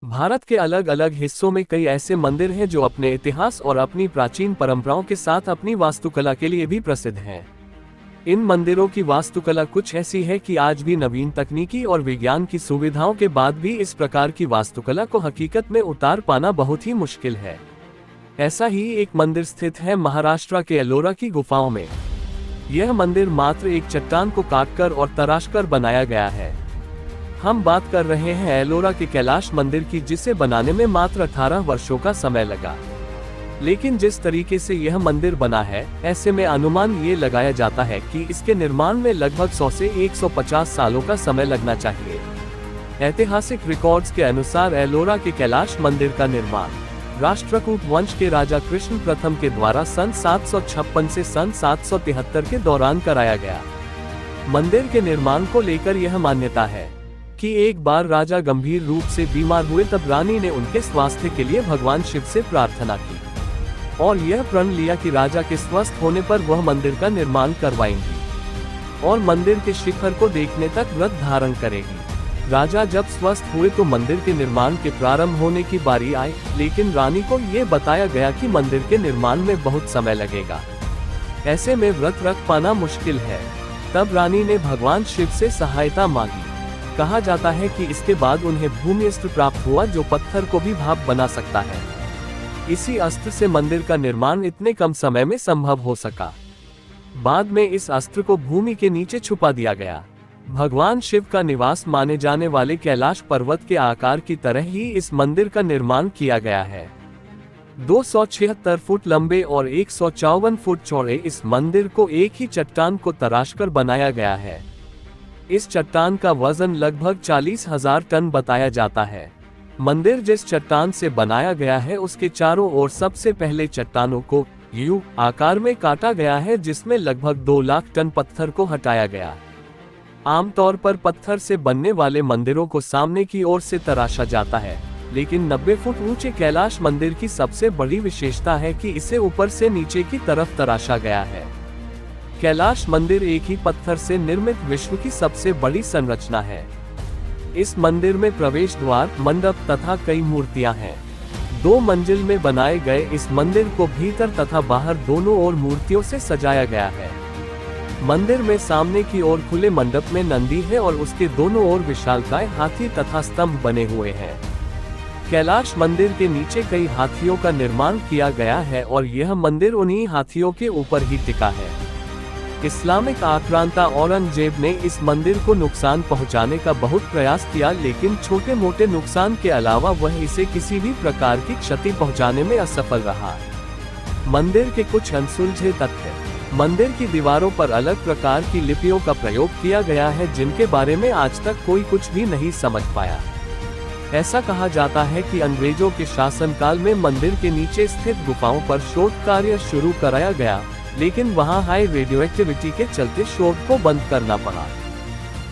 भारत के अलग अलग हिस्सों में कई ऐसे मंदिर हैं जो अपने इतिहास और अपनी प्राचीन परंपराओं के साथ अपनी वास्तुकला के लिए भी प्रसिद्ध हैं। इन मंदिरों की वास्तुकला कुछ ऐसी है कि आज भी नवीन तकनीकी और विज्ञान की सुविधाओं के बाद भी इस प्रकार की वास्तुकला को हकीकत में उतार पाना बहुत ही मुश्किल है। ऐसा ही एक मंदिर स्थित है महाराष्ट्र के एलोरा की गुफाओं में। यह मंदिर मात्र एक चट्टान को काटकर और तराशकर बनाया गया है। हम बात कर रहे हैं एलोरा के कैलाश मंदिर की, जिसे बनाने में मात्र 18 वर्षों का समय लगा। लेकिन जिस तरीके से यह मंदिर बना है, ऐसे में अनुमान ये लगाया जाता है कि इसके निर्माण में लगभग 100 से 150 सालों का समय लगना चाहिए। ऐतिहासिक रिकॉर्ड्स के अनुसार एलोरा के कैलाश मंदिर का निर्माण राष्ट्रकूट वंश के राजा कृष्ण प्रथम के द्वारा सन 756 से सन 773 के दौरान कराया गया। मंदिर के निर्माण को लेकर यह मान्यता है कि एक बार राजा गंभीर रूप से बीमार हुए, तब रानी ने उनके स्वास्थ्य के लिए भगवान शिव से प्रार्थना की और यह प्रण लिया कि राजा के स्वस्थ होने पर वह मंदिर का निर्माण करवाएंगी और मंदिर के शिखर को देखने तक व्रत धारण करेगी। राजा जब स्वस्थ हुए तो मंदिर के निर्माण के प्रारंभ होने की बारी आई, लेकिन रानी को यह बताया गया कि मंदिर के निर्माण में बहुत समय लगेगा, ऐसे में व्रत रख पाना मुश्किल है। तब रानी ने भगवान शिव से सहायता मांगी। कहा जाता है कि इसके बाद उन्हें भूमि अस्त्र प्राप्त हुआ, जो पत्थर को भी भाप बना सकता है। इसी अस्त्र से मंदिर का निर्माण इतने कम समय में संभव हो सका। बाद में इस अस्त्र को भूमि के नीचे छुपा दिया गया। भगवान शिव का निवास माने जाने वाले कैलाश पर्वत के आकार की तरह ही इस मंदिर का निर्माण किया गया है। 276 फुट लंबे और 154 फुट चौड़े इस मंदिर को एक ही चट्टान को तराशकर बनाया गया है। इस चट्टान का वजन लगभग 40,000 टन बताया जाता है। मंदिर जिस चट्टान से बनाया गया है, उसके चारों ओर सबसे पहले चट्टानों को यू आकार में काटा गया है, जिसमें लगभग 2 लाख टन पत्थर को हटाया गया। आमतौर पर पत्थर से बनने वाले मंदिरों को सामने की ओर से तराशा जाता है, लेकिन 90 फुट ऊंचे कैलाश मंदिर की सबसे बड़ी विशेषता है कि इसे ऊपर से नीचे की तरफ तराशा गया है। कैलाश मंदिर एक ही पत्थर से निर्मित विश्व की सबसे बड़ी संरचना है। इस मंदिर में प्रवेश द्वार, मंडप तथा कई मूर्तियां हैं। 2 मंजिल में बनाए गए इस मंदिर को भीतर तथा बाहर दोनों ओर मूर्तियों से सजाया गया है। मंदिर में सामने की ओर खुले मंडप में नंदी है और उसके दोनों ओर विशालकाय हाथी तथा स्तंभ बने हुए हैं। कैलाश मंदिर के नीचे कई हाथियों का निर्माण किया गया है और यह मंदिर उन्हीं हाथियों के ऊपर ही टिका है। इस्लामिक आक्रांता औरंगजेब ने इस मंदिर को नुकसान पहुंचाने का बहुत प्रयास किया, लेकिन छोटे मोटे नुकसान के अलावा वह इसे किसी भी प्रकार की क्षति पहुंचाने में असफल रहा। मंदिर के कुछ अनसुलझे तथ्य। मंदिर की दीवारों पर अलग प्रकार की लिपियों का प्रयोग किया गया है, जिनके बारे में आज तक कोई कुछ भी नहीं समझ पाया। ऐसा कहा जाता है कि अंग्रेजों के शासनकाल में मंदिर के नीचे स्थित गुफाओं पर शोध कार्य शुरू कराया गया, लेकिन वहां हाई रेडियोएक्टिविटी के चलते शोध को बंद करना पड़ा।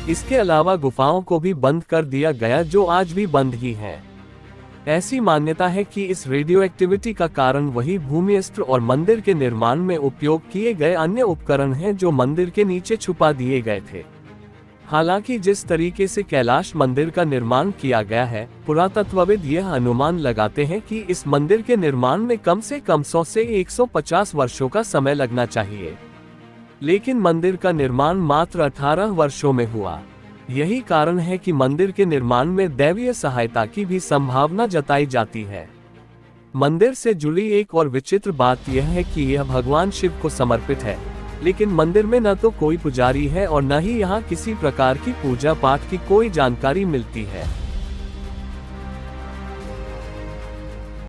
इसके अलावा गुफाओं को भी बंद कर दिया गया, जो आज भी बंद ही हैं। ऐसी मान्यता है कि इस रेडियोएक्टिविटी का कारण वही भूमि अस्त्र और मंदिर के निर्माण में उपयोग किए गए अन्य उपकरण हैं, जो मंदिर के नीचे छुपा दिए गए थे। हालांकि जिस तरीके से कैलाश मंदिर का निर्माण किया गया है, पुरातत्वविद यह अनुमान लगाते हैं कि इस मंदिर के निर्माण में कम से कम 100 से 150 वर्षों का समय लगना चाहिए। लेकिन मंदिर का निर्माण मात्र 18 वर्षों में हुआ। यही कारण है कि मंदिर के निर्माण में दैवीय सहायता की भी संभावना जताई जाती है। मंदिर से जुड़ी एक और विचित्र बात यह है कि यह भगवान शिव को समर्पित है, लेकिन मंदिर में न तो कोई पुजारी है और न ही यहाँ किसी प्रकार की पूजा पाठ की कोई जानकारी मिलती है।